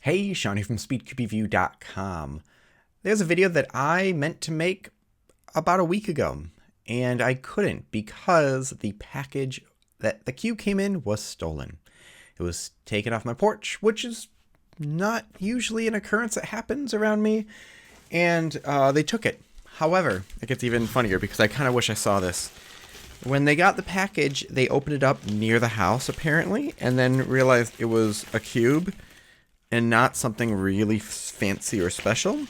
Hey, Shawnee from SpeedCubeReview.com. There's a video that I meant to make about a week ago, and I couldn't because the package that the cube came in was stolen. It was taken off my porch, which is not usually an occurrence that happens around me, and they took it. However, it gets even funnier because I kind of wish I saw this. When they got the package, they opened it up near the house, apparently, and then realized it was a cube and not something really fancy or special.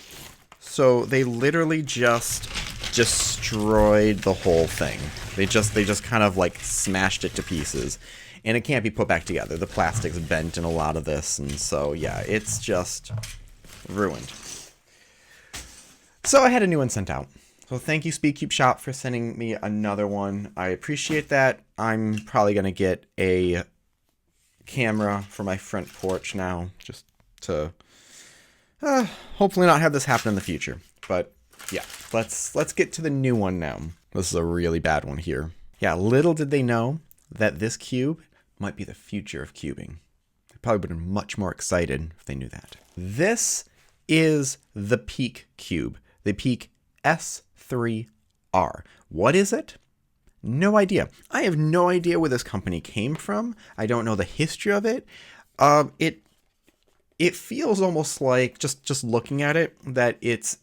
So they literally just destroyed the whole thing. They just kind of like smashed it to pieces, and it can't be put back together. The plastic's bent in a lot of this, and so yeah, it's just ruined. So I had a new one sent out. So thank you, SpeedCubeShop, for sending me another one. I appreciate that. I'm probably gonna get a camera for my front porch now, just to hopefully not have this happen in the future. But yeah, let's get to the new one now. This is a really bad one here. Yeah, little did they know that this cube might be the future of cubing. They probably would have been much more excited if they knew that. This is the Peak Cube, the Peak S3R. What is it? No idea. I have no idea where this company came from. I don't know the history of it. It feels almost like, just looking at it, that it's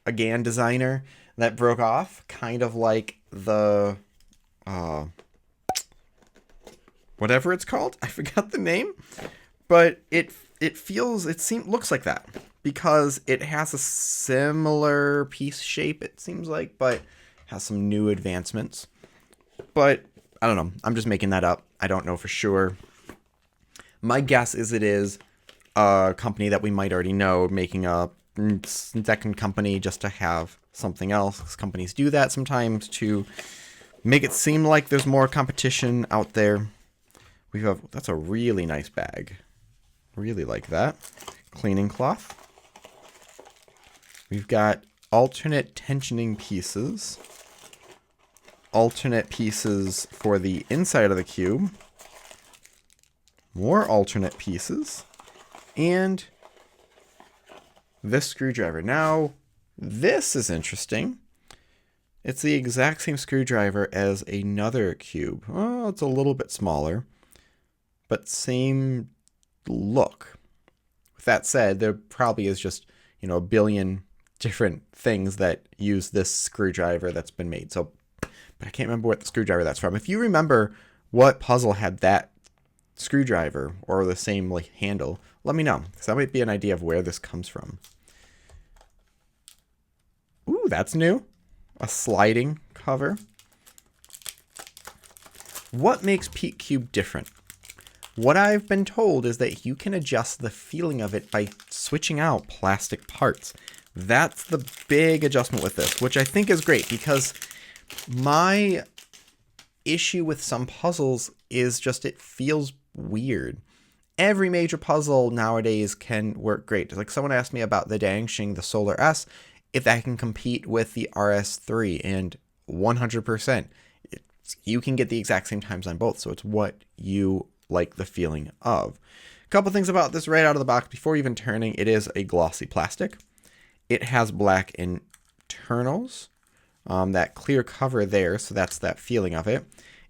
a GAN designer that broke off, kind of like the whatever it's called. I forgot the name, but it looks like that because it has a similar piece shape, it seems like, but has some new advancements. But I don't know. I'm just making that up. I don't know for sure. My guess is it is a company that we might already know, making a second company just to have something else. Companies do that sometimes to make it seem like there's more competition out there. That's a really nice bag. Really like that. Cleaning cloth. We've got alternate tensioning pieces. Alternate pieces for the inside of the cube. More alternate pieces. And this screwdriver. Now, this is interesting. It's the exact same screwdriver as another cube. Oh, it's a little bit smaller, but same look. With that said, there probably is just, a billion different things that use this screwdriver that's been made. So, but I can't remember what the screwdriver that's from. If you remember what puzzle had that screwdriver or the same handle, let me know, because that might be an idea of where this comes from. Ooh, that's new. A sliding cover. What makes Peak Cube different? What I've been told is that you can adjust the feeling of it by switching out plastic parts. That's the big adjustment with this, which I think is great, because my issue with some puzzles is just it feels weird. Every major puzzle nowadays can work great. Like someone asked me about the Dangxing, the Solar S, if that can compete with the RS3, and 100%. You can get the exact same times on both, so it's what you like the feeling of. A couple things about this right out of the box before even turning. It is a glossy plastic. It has black internals, that clear cover there, so that's that feeling of it.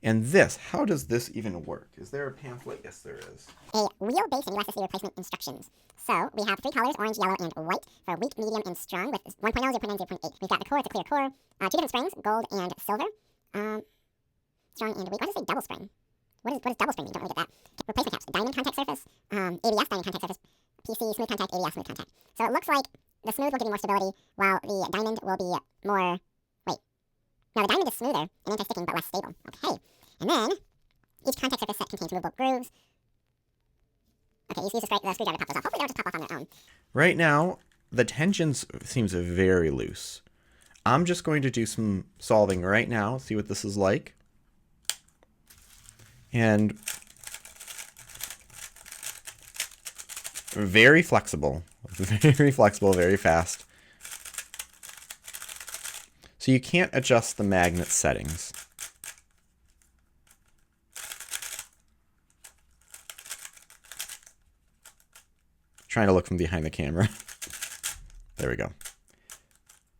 And this, how does this even work? Is there a pamphlet? Yes, there is. A wheel-based and USSD replacement instructions. So we have 3 colors, orange, yellow, and white, for weak, medium, and strong, with 1.0, 0.9, 0.8. We've got the core, it's a clear core, 2 different springs, gold and silver, strong and weak. Why does it say double spring? What does double spring mean? Don't really get that. Replacement caps, diamond contact surface, ABS diamond contact surface, PC smooth contact, ABS smooth contact. So it looks like the smooth will give you more stability, while the diamond will be more, no, the diamond is smoother and anti-sticking, but less stable. Okay. And then, each contact surface set contains movable grooves. Okay, use the screwdriver to pop those off. Hopefully they'll just pop off on their own. Right now, the tensions seems very loose. I'm just going to do some solving right now, see what this is like. And very flexible, very fast. So you can't adjust the magnet settings. Trying to look from behind the camera. There we go.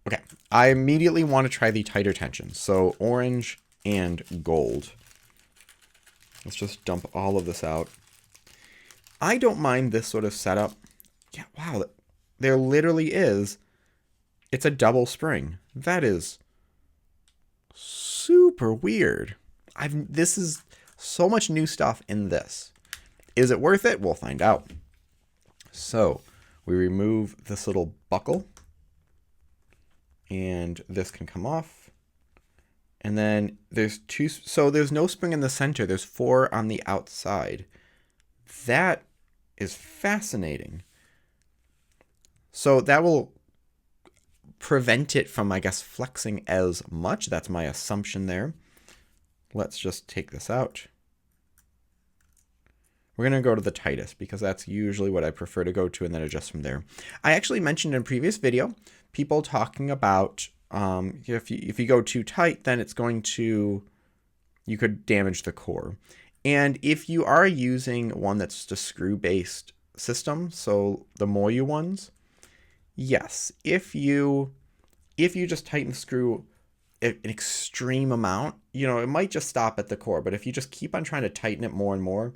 Okay, I immediately want to try the tighter tension. So orange and gold. Let's just dump all of this out. I don't mind this sort of setup. Yeah, wow, there literally is. It's a double spring. That is super weird. This is so much new stuff in this. Is it worth it? We'll find out. So we remove this little buckle, and this can come off. And then there's two, so there's no spring in the center. There's 4 on the outside. That is fascinating. So that will prevent it from, I guess, flexing as much. That's my assumption there. Let's just take this out. We're going to go to the tightest because that's usually what I prefer to go to and then adjust from there. I actually mentioned in a previous video, people talking about if you go too tight, then it's going to, you could damage the core. And if you are using one that's just a screw-based system, so the Moyu ones, yes, if you just tighten the screw an extreme amount, you know, it might just stop at the core. But if you just keep on trying to tighten it more and more,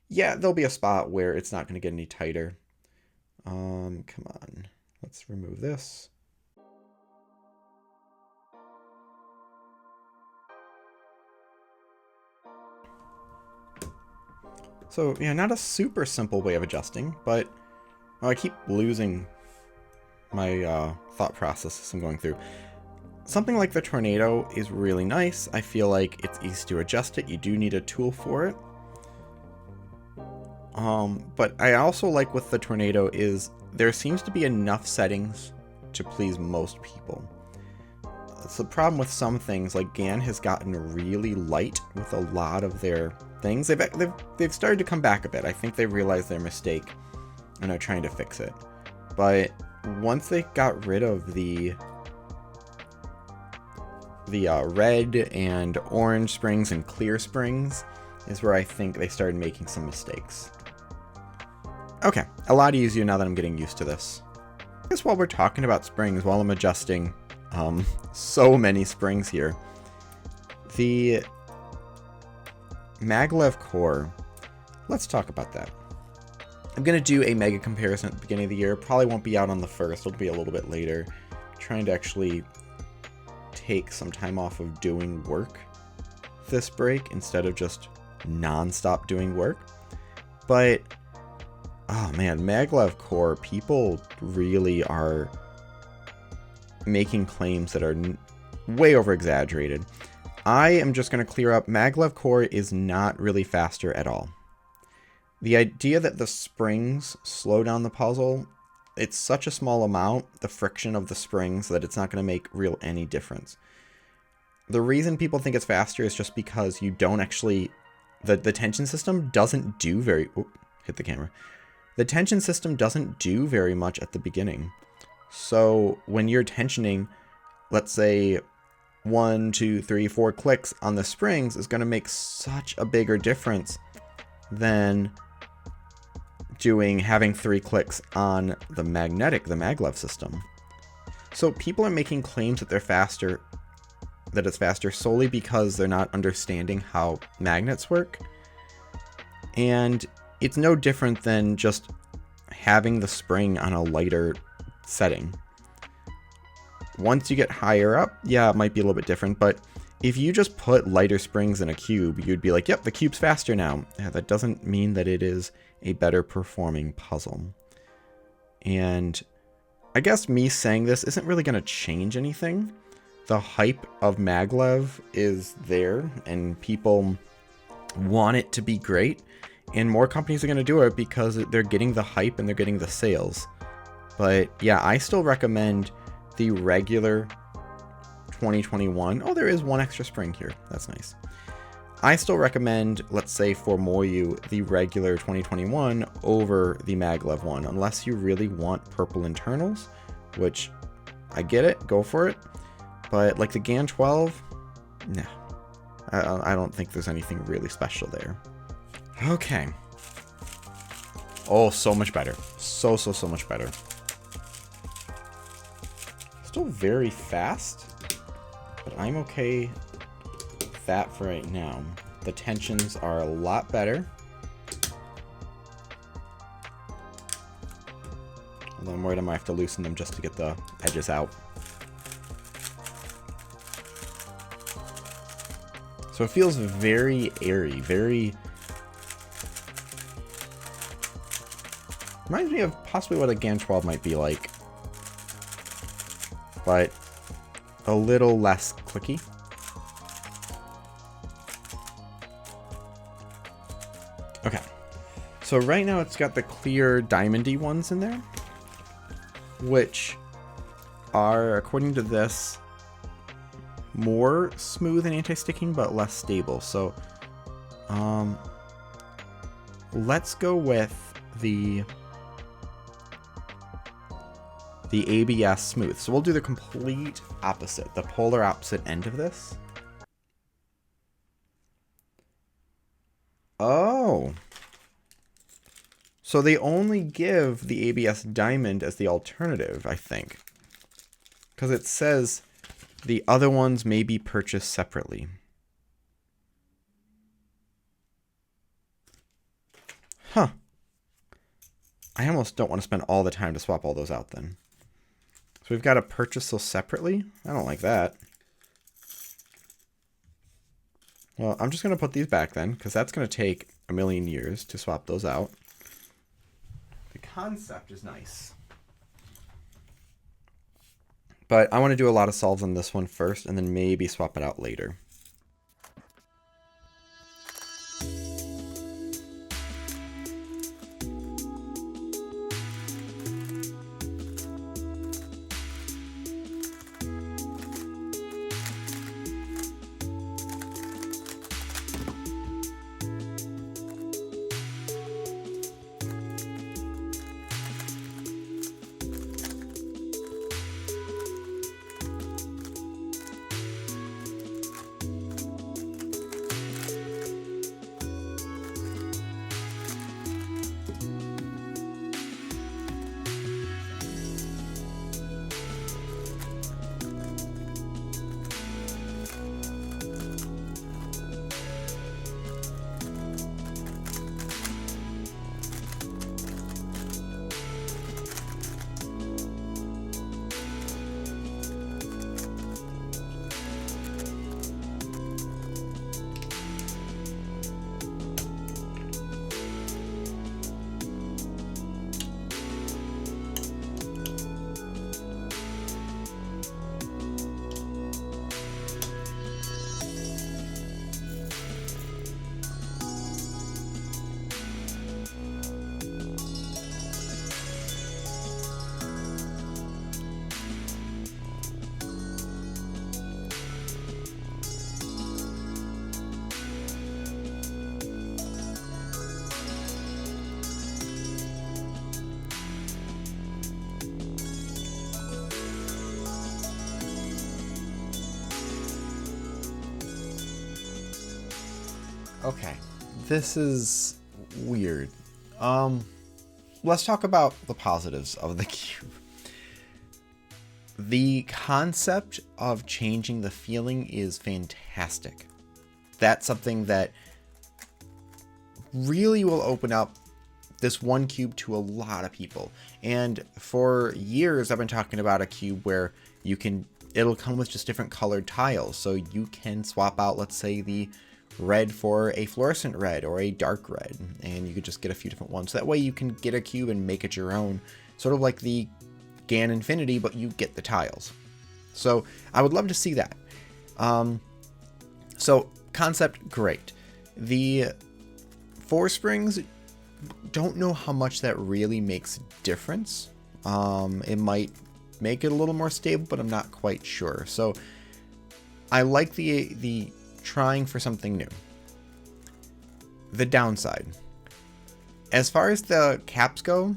yeah, there'll be a spot where it's not going to get any tighter. Come on, let's remove this. So, yeah, not a super simple way of adjusting, but I keep losing my thought process as I'm going through. Something like the Tornado is really nice. I feel like it's easy to adjust it. You do need a tool for it. But I also like with the Tornado is there seems to be enough settings to please most people. It's the problem with some things, like GAN has gotten really light with a lot of their things. They've started to come back a bit. I think they realized their mistake and are trying to fix it. But once they got rid of the red and orange springs and clear springs is where I think they started making some mistakes. Okay, a lot easier now that I'm getting used to this. I guess while we're talking about springs, while I'm adjusting so many springs here, the Maglev Core, let's talk about that. I'm going to do a mega comparison at the beginning of the year. Probably won't be out on the 1st. It'll be a little bit later. Trying to actually take some time off of doing work this break instead of just non-stop doing work. But, oh man, Maglev Core, people really are making claims that are way over-exaggerated. I am just going to clear up, Maglev Core is not really faster at all. The idea that the springs slow down the puzzle, it's such a small amount, the friction of the springs, that it's not going to make any difference. The reason people think it's faster is just because you don't actually, the tension system doesn't do very, hit the camera. The tension system doesn't do very much at the beginning. So when you're tensioning, let's say 1, 2, 3, 4 clicks on the springs is going to make such a bigger difference than having 3 clicks on the maglev system. So people are making claims that they're faster, that it's faster solely because they're not understanding how magnets work. And it's no different than just having the spring on a lighter setting. Once you get higher up, yeah, it might be a little bit different, but if you just put lighter springs in a cube, you'd be like, yep, the cube's faster now. Yeah, that doesn't mean that it is a better performing puzzle. And I guess me saying this isn't really going to change anything. The hype of Maglev is there, and people want it to be great, and more companies are going to do it because they're getting the hype and they're getting the sales. But yeah, I still recommend the regular 2021. Oh, there is one extra spring here. That's nice. I still recommend, let's say for Moyu, the regular 2021 over the Maglev one, unless you really want purple internals, which I get it, go for it. But like the GAN 12, no, I don't think there's anything really special there. Okay. Oh, so much better. So much better. Still very fast, but I'm okay with that for right now. The tensions are a lot better. Although I'm worried I might have to loosen them just to get the edges out. So it feels very airy, very... Reminds me of possibly what a GAN 12 might be like. But a little less clicky. Okay. So right now it's got the clear diamondy ones in there, which are, according to this, more smooth and anti-sticking, but less stable. So, let's go with the ABS smooth. So we'll do the complete opposite, the polar opposite end of this. Oh. So they only give the ABS diamond as the alternative, I think. Because it says the other ones may be purchased separately. Huh. I almost don't want to spend all the time to swap all those out then. So we've got to purchase those separately? I don't like that. Well, I'm just going to put these back then, because that's going to take a million years to swap those out. The concept is nice. But I want to do a lot of solves on this one first, and then maybe swap it out later. Okay, this is weird. Let's talk about the positives of the cube. The concept of changing the feeling is fantastic. That's something that really will open up this one cube to a lot of people. And for years, I've been talking about a cube where it'll come with just different colored tiles. So you can swap out, let's say, the red for a fluorescent red or a dark red, and you could just get a few different ones. So that way you can get a cube and make it your own, sort of like the GAN Infinity, but you get the tiles. So I would love to see that. So concept, great. The foresprings, don't know how much that really makes a difference. It might make it a little more stable, but I'm not quite sure. So I like the trying for something new. The downside, as far as the caps go,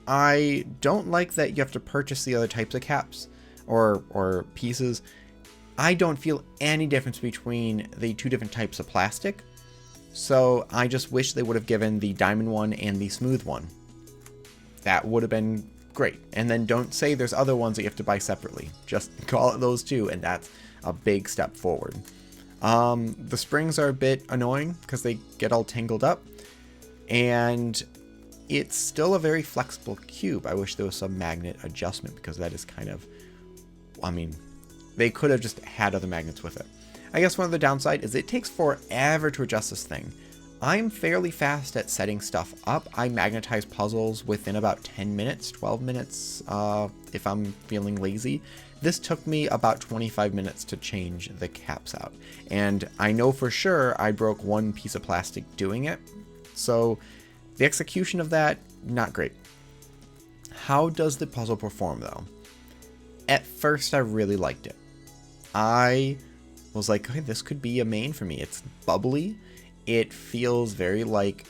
I don't like that you have to purchase the other types of caps or pieces. I don't feel any difference between the two different types of plastic. So I just wish they would have given the diamond one and the smooth one. That would have been great. And then don't say there's other ones that you have to buy separately. Just call it those two, and that's a big step forward. The springs are a bit annoying because they get all tangled up, and it's still a very flexible cube. I wish there was some magnet adjustment, because that is kind of, I mean, they could have just had other magnets with it. I guess one of the downside is it takes forever to adjust this thing. I'm fairly fast at setting stuff up. I magnetize puzzles within about 10 minutes, 12 minutes if I'm feeling lazy. This took me about 25 minutes to change the caps out. And I know for sure I broke one piece of plastic doing it. So the execution of that, not great. How does the puzzle perform though? At first I really liked it. I was like, okay, this could be a main for me. It's bubbly. It feels very like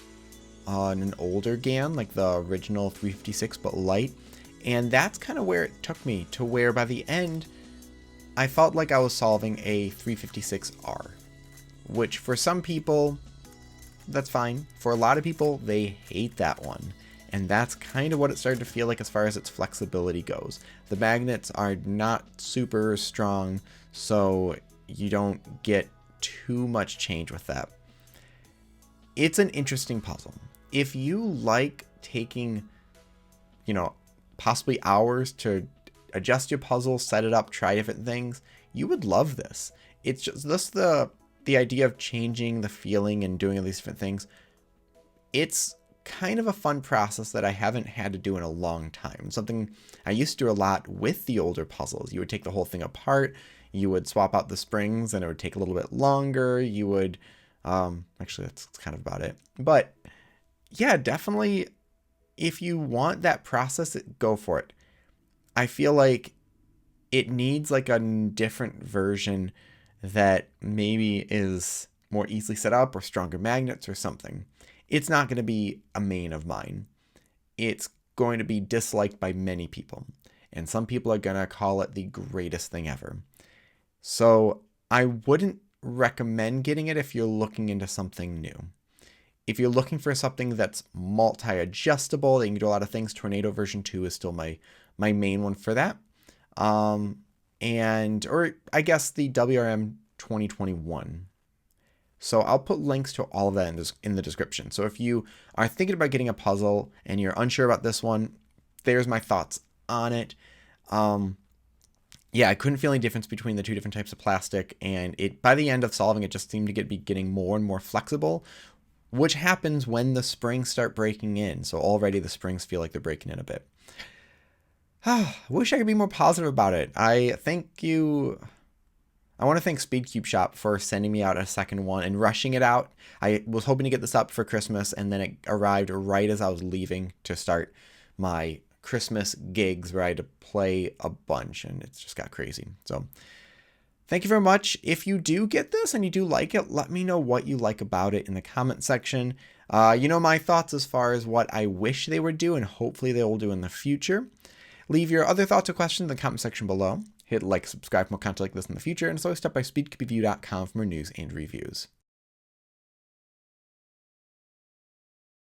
an older GAN, like the original 356, but light. And that's kind of where it took me to, where by the end, I felt like I was solving a 356R, which for some people, that's fine. For a lot of people, they hate that one. And that's kind of what it started to feel like as far as its flexibility goes. The magnets are not super strong, so you don't get too much change with that. It's an interesting puzzle. If you like taking, possibly hours to adjust your puzzle, set it up, try different things, you would love this. It's just the idea of changing the feeling and doing all these different things. It's kind of a fun process that I haven't had to do in a long time. Something I used to do a lot with the older puzzles. You would take the whole thing apart, you would swap out the springs, and it would take a little bit longer. You would, actually that's kind of about it. But yeah, definitely if you want that process, go for it. I feel like it needs like a different version that maybe is more easily set up, or stronger magnets or something. It's not going to be a main of mine. It's going to be disliked by many people. And some people are going to call it the greatest thing ever. So I wouldn't recommend getting it if you're looking into something new. If you're looking for something that's multi-adjustable, that you can do a lot of things, Tornado version 2 is still my main one for that. Or I guess the WRM 2021. So I'll put links to all of that in the description. So if you are thinking about getting a puzzle and you're unsure about this one, there's my thoughts on it. Yeah, I couldn't feel any difference between the two different types of plastic, and it, by the end of solving it, just seemed to be getting more and more flexible, which happens when the springs start breaking in. So already the springs feel like they're breaking in a bit. I wish I could be more positive about it. I want to thank SpeedCubeShop for sending me out a second one and rushing it out. I was hoping to get this up for Christmas, and then it arrived right as I was leaving to start my Christmas gigs where I had to play a bunch, and it's just got crazy. So thank you very much. If you do get this and you do like it, let me know what you like about it in the comment section. My thoughts as far as what I wish they would do, and hopefully they will do in the future. Leave your other thoughts or questions in the comment section below. Hit like, subscribe for more content like this in the future, and it's always stop by speedcubeview.com for more news and reviews.